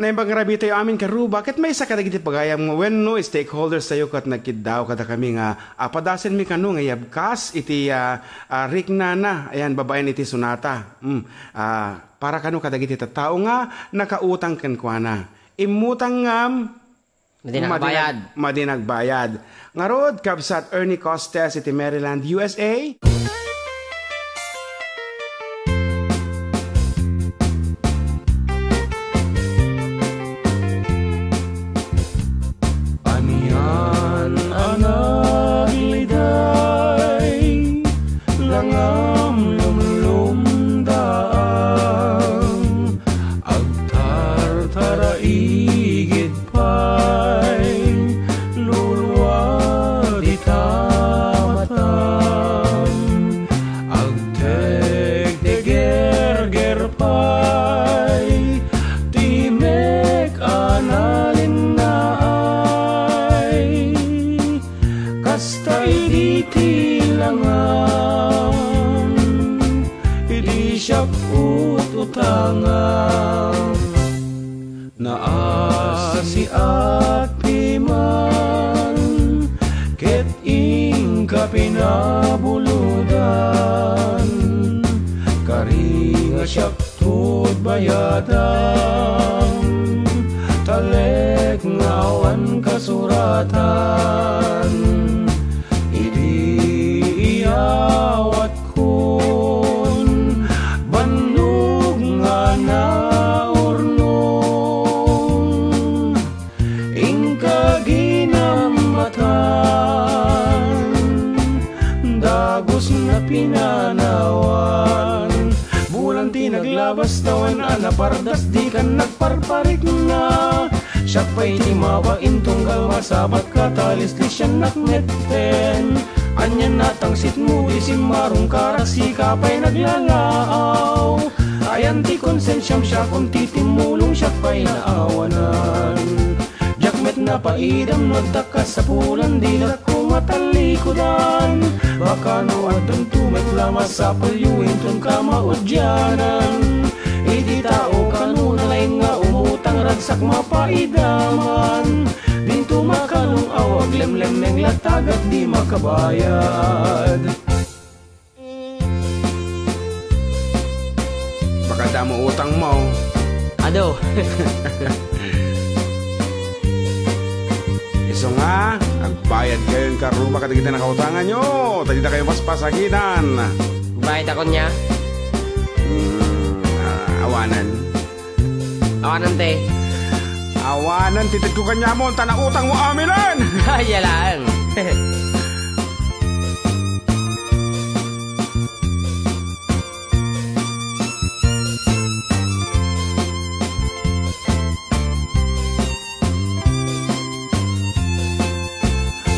Naimbangarabi tayo amin karu, bakit may isa kadagiti pagayam nga when no stakeholders tayo kat nagkidaw kada kami nga apadasin mi kanu nga yabkas iti rikna na, ayan babayan iti sunata. Para kanu kadagiti tao nga nakautang kenkwana. Imutang ngam madinagbayad. Ngarod kabsat Ernie Costes iti Maryland, USA. Naasi at piman ket ingka pinabuludan karinga siyak tut bayadan talek ngawan kasuratan idi iyawat kun bandug nga na pinanawan bulan tinaglabas tawan anapardas di kan nagparparik na siya pa'y timawain tunggal masabat katalis li siya nakmetten anyan natangsit mo isim marong karasi ka pa'y naglalaaw ayan ti konsensyam siya kung titimulong siya pa'y naawanan jakmet na paidam nagtakas sa pulan di na kumatalikodan baka no adon tumet lama sa palyuin tun ka maudyanan idi tao kanu nalay nga umutang ragsak mapaidaman din tumakalong awag lemlem neng latag at di makabayad. Baka damo utang mo. Ado. Iso nga, agbayad kayo yung karuma kada kita nakautangan nyo. Tadi na kayo mas pasagitan. Bayad ako niya? Awanan. Awanan, te? Awanan, titig ko kanya mo. Tanang utang mo amilan. Yalaan.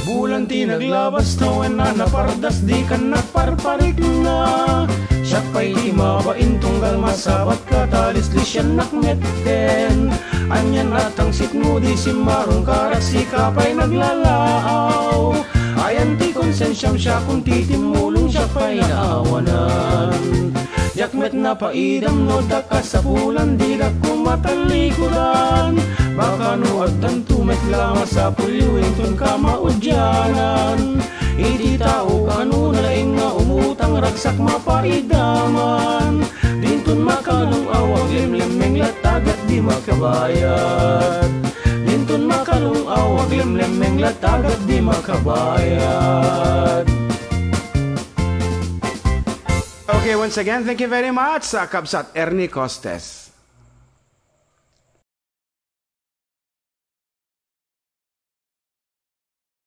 Bulan tinaglabas tawen na napardas di kan nagparparik na siya pa'y di mabain tunggal masabat katalis li siya nakmetten anyan natangsit mo di simarong karasi ka pa'y naglalaaw ayan ti konsensyam siya kung titimulong siya pa'y naawanan jakmet na paidam no dakas sa pulan di na kumatalikodan baka no agdan tumet lama sa pulyuin tun ka maudyanan idi tao kanu nalaing nga umutang ragsak mapaidaman dintun makalong awag lemlemeng latag at di makabayad dintun makalong awag lemlemeng latag at di makabayad. Okay, once again, thank you very much, Kabsat Ernie Costes.